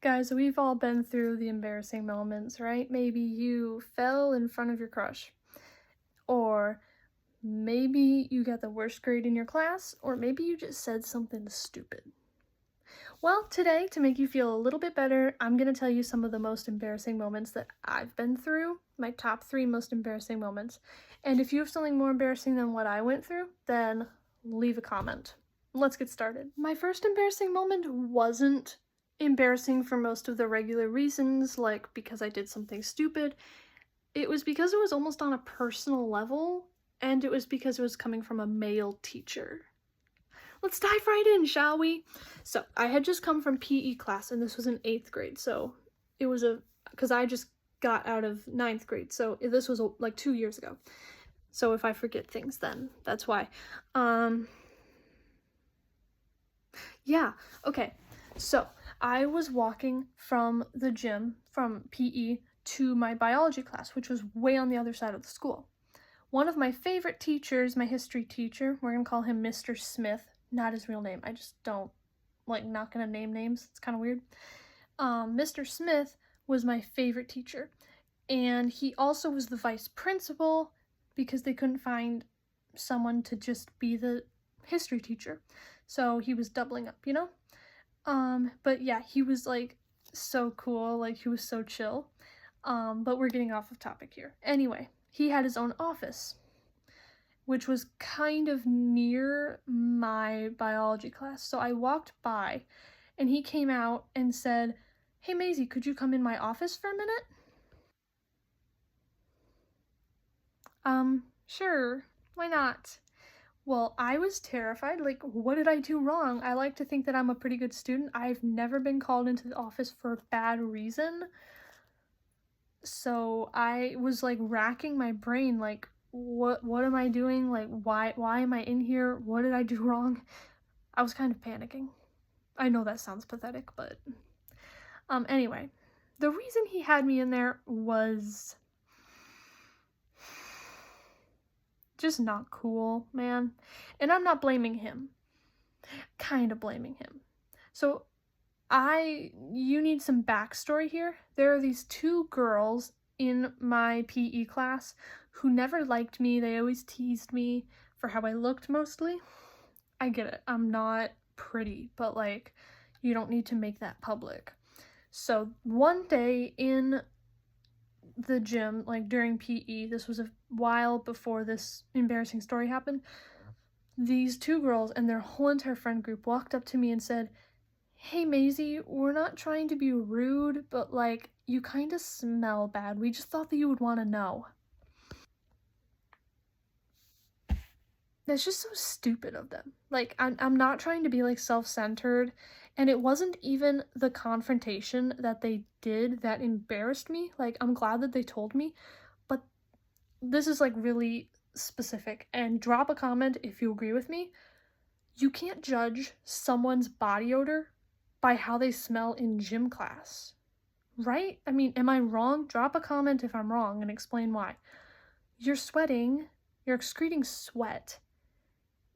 Guys, we've all been through the embarrassing moments, right? Maybe you fell in front of your crush, or maybe you got the worst grade in your class, or maybe you just said something stupid. Well, today, to make you feel a little bit better, I'm going to tell you some of the most embarrassing moments that I've been through, my top 3 most embarrassing moments. And if you have something more embarrassing than what I went through, then leave a comment. Let's get started. My first embarrassing moment wasn't embarrassing for most of the regular reasons, like because I did something stupid. It was because it was almost on a personal level, and it was because it was coming from a male teacher. Let's dive right in, shall we? So, I had just come from PE class, and this was in 8th grade, so it was because I just got out of 9th grade, so this was like 2 years ago. So if I forget things, then that's why. Yeah, okay. So, I was walking from the gym, from PE, to my biology class, which was way on the other side of the school. One of my favorite teachers, my history teacher, we're gonna call him Mr. Smith, not his real name. I just don't not gonna name names. It's kind of weird. Mr. Smith was my favorite teacher, and he also was the vice principal because they couldn't find someone to just be the history teacher. So he was doubling up, you know? But yeah, he was like so cool, like he was so chill. But we're getting off of topic here. Anyway, he had his own office, which was kind of near my biology class. So I walked by and he came out and said, "Hey Maisie, could you come in my office for a minute?" Sure, why not? Well, I was terrified. Like, what did I do wrong? I like to think that I'm a pretty good student. I've never been called into the office for a bad reason. So I was like racking my brain, like, what am I doing? Like, why am I in here? What did I do wrong? I was kind of panicking. I know that sounds pathetic, but anyway, the reason he had me in there was just not cool, man. And I'm not blaming him. Kind of blaming him. So you need some backstory here. There are these 2 girls in my PE class who never liked me. They always teased me for how I looked mostly. I get it. I'm not pretty, but like, you don't need to make that public. So one day in the gym, like during PE, this was a while before this embarrassing story happened, these 2 girls and their whole entire friend group walked up to me and said, "Hey Maisie, we're not trying to be rude, but like, you kind of smell bad. We just thought that you would want to know." That's just so stupid of them. Like, I'm not trying to be like self-centered, and it wasn't even the confrontation that they did that embarrassed me. Like, I'm glad that they told me, but this is like really specific. And drop a comment if you agree with me. You can't judge someone's body odor by how they smell in gym class. Right? I mean, am I wrong? Drop a comment if I'm wrong and explain why. You're sweating, you're excreting sweat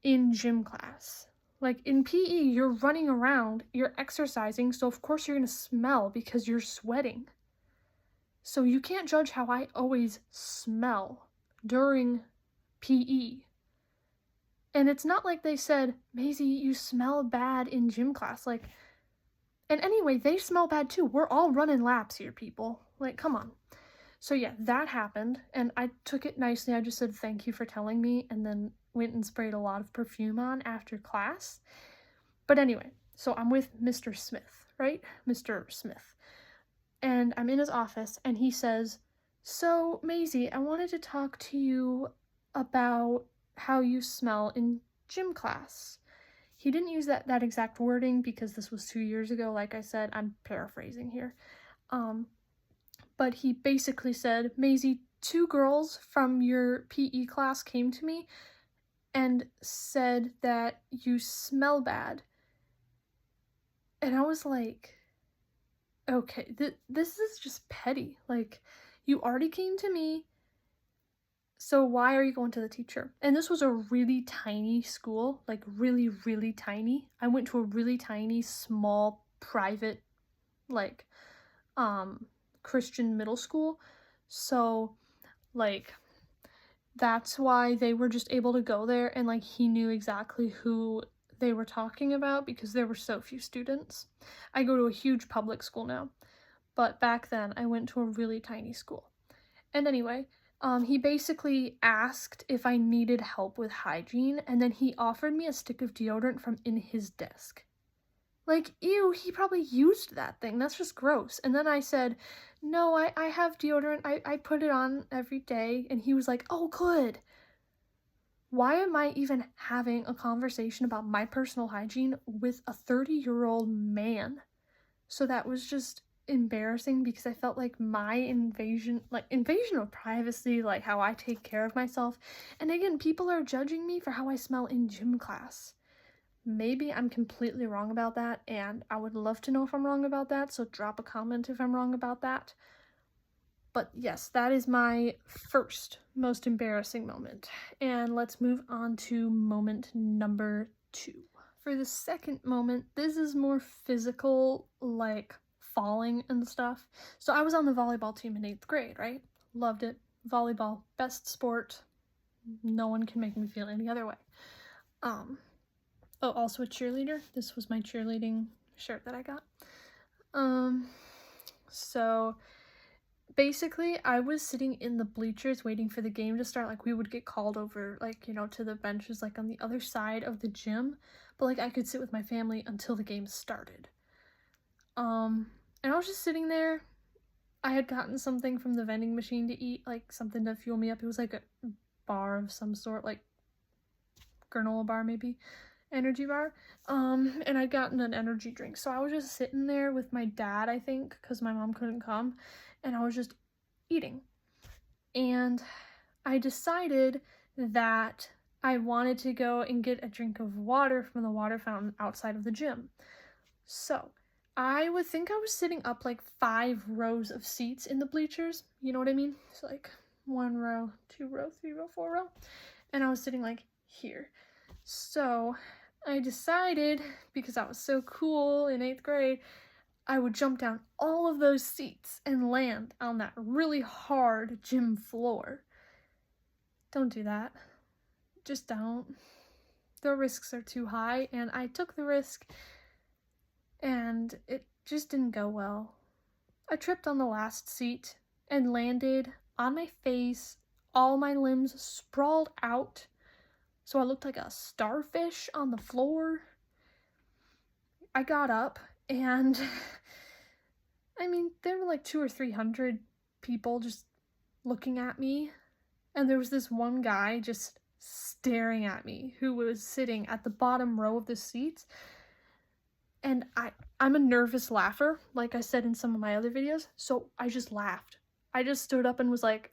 in gym class. Like in PE, you're running around, you're exercising, so of course you're gonna smell because you're sweating. So you can't judge how I always smell during PE. And it's not like they said, "Maisie, you smell bad in gym class." Like, and anyway, they smell bad too. We're all running laps here, people. Like, come on. So yeah, that happened, and I took it nicely. I just said thank you for telling me, and then went and sprayed a lot of perfume on after class. But anyway, so I'm with Mr. Smith, right? Mr. Smith. And I'm in his office, and he says, "So, Maisie, I wanted to talk to you about how you smell in gym class." He didn't use that exact wording because this was 2 years ago. Like I said, I'm paraphrasing here. But he basically said, "Maisie, 2 girls from your PE class came to me and said that you smell bad." And I was like, okay, this is just petty. Like, you already came to me, so why are you going to the teacher? And this was a really tiny school, like really, really tiny. I went to a really tiny, small, private like, Christian middle school. So, like, that's why they were just able to go there, and, like, he knew exactly who they were talking about because there were so few students. I go to a huge public school now, but back then I went to a really tiny school. And anyway, he basically asked if I needed help with hygiene, and then he offered me a stick of deodorant from in his desk. Like, ew, he probably used that thing. That's just gross. And then I said, no, I have deodorant. I put it on every day. And he was like, oh, good. Why am I even having a conversation about my personal hygiene with a 30-year-old man? So that was just embarrassing because I felt like my invasion of privacy, like how I take care of myself. And again, people are judging me for how I smell in gym class. Maybe I'm completely wrong about that, and I would love to know if I'm wrong about that, so drop a comment if I'm wrong about that. But yes, that is my first most embarrassing moment. And let's move on to moment number 2. For the second moment, this is more physical, like falling and stuff. So I was on the volleyball team in 8th grade, right? Loved it. Volleyball, best sport. No one can make me feel any other way. Oh, also a cheerleader. This was my cheerleading shirt that I got. So basically I was sitting in the bleachers waiting for the game to start. Like, we would get called over, like, you know, to the benches, like, on the other side of the gym. But, like, I could sit with my family until the game started. And I was just sitting there. I had gotten something from the vending machine to eat, like, something to fuel me up. It was, like, a bar of some sort, like, granola bar maybe. Energy bar, and I'd gotten an energy drink. So I was just sitting there with my dad, I think, because my mom couldn't come, and I was just eating. And I decided that I wanted to go and get a drink of water from the water fountain outside of the gym. So I would think I was sitting up like 5 rows of seats in the bleachers, you know what I mean? It's like 1 row, 2 row, 3 row, 4 row, and I was sitting like here. So I decided, because I was so cool in 8th grade, I would jump down all of those seats and land on that really hard gym floor. Don't do that. Just don't. The risks are too high, and I took the risk, and it just didn't go well. I tripped on the last seat and landed on my face, all my limbs sprawled out. So I looked like a starfish on the floor. I got up, and I mean, there were like 200 or 300 people just looking at me. And there was this one guy just staring at me who was sitting at the bottom row of the seats. And I'm a nervous laugher, like I said in some of my other videos. So I just laughed. I just stood up and was like,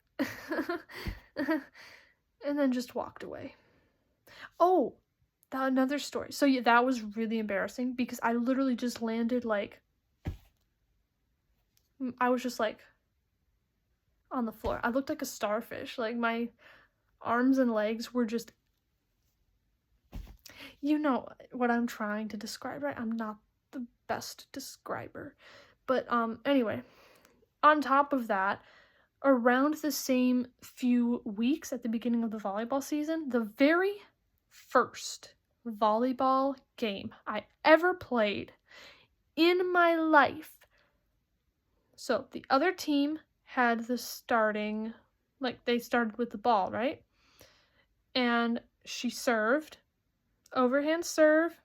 and then just walked away. Oh, another story. So yeah, that was really embarrassing because I literally just landed like, I was just like on the floor. I looked like a starfish. Like, my arms and legs were just, you know what I'm trying to describe, right? I'm not the best describer. But anyway, on top of that, around the same few weeks at the beginning of the volleyball season, the very first volleyball game I ever played in my life. So the other team had the starting, like, they started with the ball, right? And she served, overhand serve,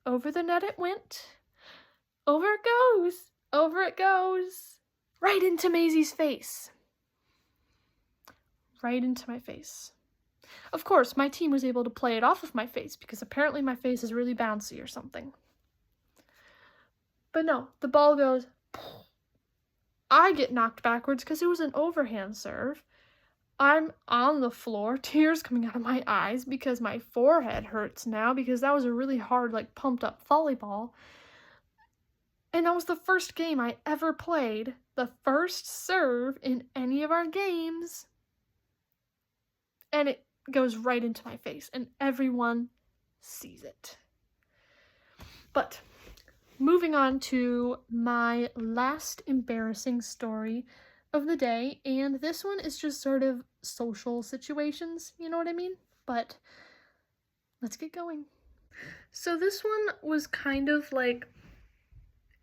over the net it went, over it goes, right into Maisie's face. Right into my face. Of course, my team was able to play it off of my face because apparently my face is really bouncy or something. But no, the ball goes, I get knocked backwards because it was an overhand serve. I'm on the floor, tears coming out of my eyes because my forehead hurts now because that was a really hard, like, pumped up volleyball. And that was the first game I ever played, the first serve in any of our games. And it goes right into my face, and everyone sees it. But moving on to my last embarrassing story of the day, and this one is just sort of social situations, you know what I mean? But let's get going. So this one was kind of like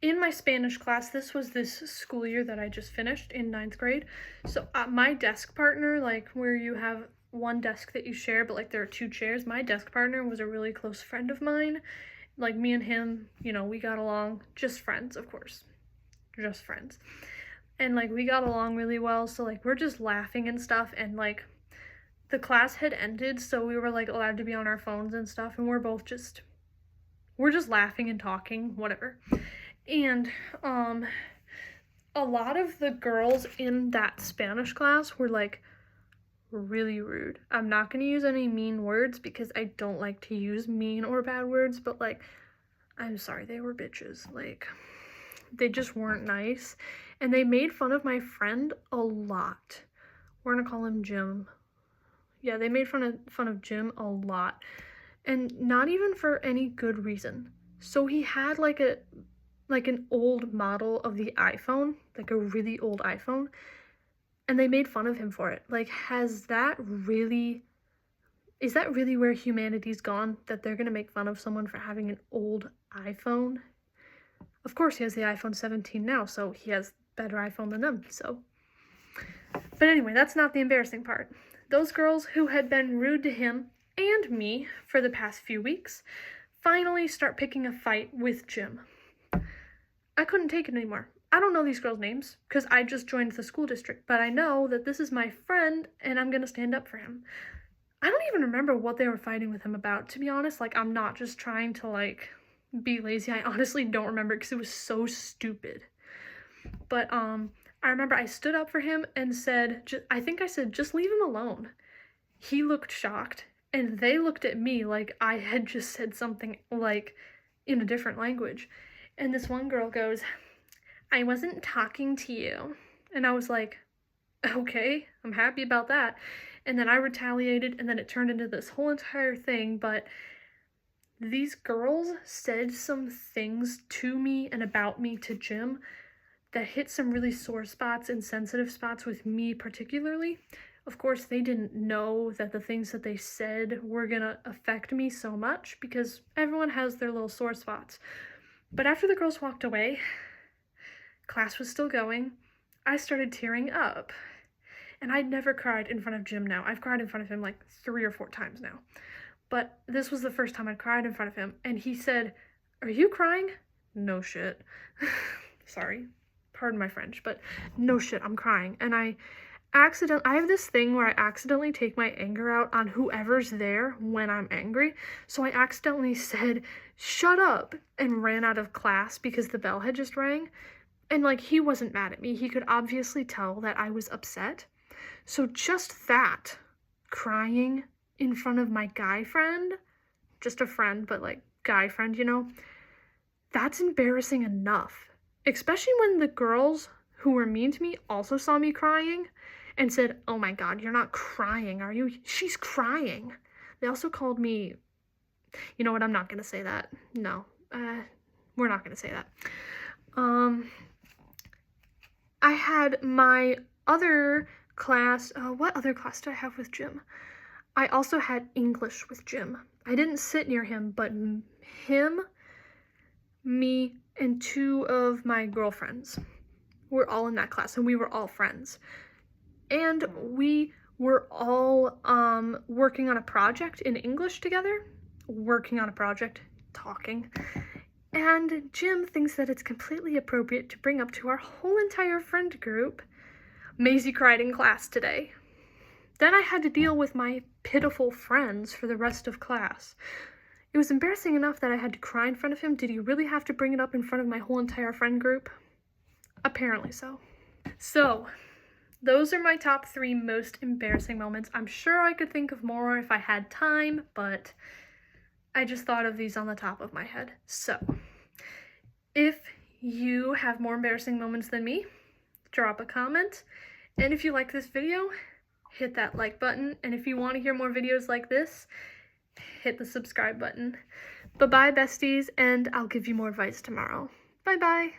in my Spanish class. This was this school year that I just finished in 9th grade. So my desk partner, like where you have one desk that you share, but like there are 2 chairs, my desk partner was a really close friend of mine. Like me and him, you know, we got along, just friends, of course, just friends. And like we got along really well, so like we're just laughing and stuff, and like the class had ended, so we were like allowed to be on our phones and stuff, and we're just laughing and talking, whatever. And a lot of the girls in that Spanish class were like really rude. I'm not going to use any mean words because I don't like to use mean or bad words, but like, I'm sorry, they were bitches. Like, they just weren't nice, and they made fun of my friend a lot. We're gonna call him Jim. Yeah, they made fun of Jim a lot, and not even for any good reason. So he had like an old model of the iPhone, like a really old iPhone, and they made fun of him for it. Like, is that really where humanity's gone? That they're gonna make fun of someone for having an old iPhone? Of course, he has the iPhone 17 now, so he has better iPhone than them, so. But anyway, that's not the embarrassing part. Those girls who had been rude to him and me for the past few weeks finally start picking a fight with Jim. I couldn't take it anymore. I don't know these girls' names because I just joined the school district, but I know that this is my friend and I'm gonna stand up for him. I don't even remember what they were fighting with him about, to be honest. Like, I'm not just trying to like be lazy. I honestly don't remember because it was so stupid. But I remember I stood up for him and said, I think I said, just leave him alone. He looked shocked, and they looked at me like I had just said something like in a different language. And this one girl goes, I wasn't talking to you. And I was like, okay, I'm happy about that. And then I retaliated, and then it turned into this whole entire thing. But these girls said some things to me and about me to Jim that hit some really sore spots and sensitive spots with me particularly. Of course, they didn't know that the things that they said were gonna affect me so much because everyone has their little sore spots. But after the girls walked away, class was still going, I started tearing up. And I'd never cried in front of Jim now. I've cried in front of him like 3 or 4 times now. But this was the first time I'd cried in front of him. And he said, are you crying? No shit. Sorry. Pardon my French, but no shit, I'm crying. And I have this thing where I accidentally take my anger out on whoever's there when I'm angry. So I accidentally said, shut up, and ran out of class because the bell had just rang. And like, he wasn't mad at me. He could obviously tell that I was upset. So just that, crying in front of my guy friend, just a friend, but like guy friend, you know, that's embarrassing enough. Especially when the girls who were mean to me also saw me crying and said, oh my god, you're not crying, are you? She's crying. They also called me, you know what, I'm not gonna say that. No, we're not gonna say that. I had my other class, what other class did I have with Jim? I also had English with Jim. I didn't sit near him, but him, me, and 2 of my girlfriends were all in that class, and we were all friends. And we were all working on a project in English together. Talking. And Jim thinks that it's completely appropriate to bring up to our whole entire friend group, Maisie cried in class today. Then I had to deal with my pitiful friends for the rest of class. It was embarrassing enough that I had to cry in front of him. Did he really have to bring it up in front of my whole entire friend group? Apparently so. So, those are my top 3 most embarrassing moments. I'm sure I could think of more if I had time, but I just thought of these on the top of my head. So, if you have more embarrassing moments than me, drop a comment. And if you like this video, hit that like button. And if you want to hear more videos like this, hit the subscribe button. Bye-bye, besties, and I'll give you more advice tomorrow. Bye-bye.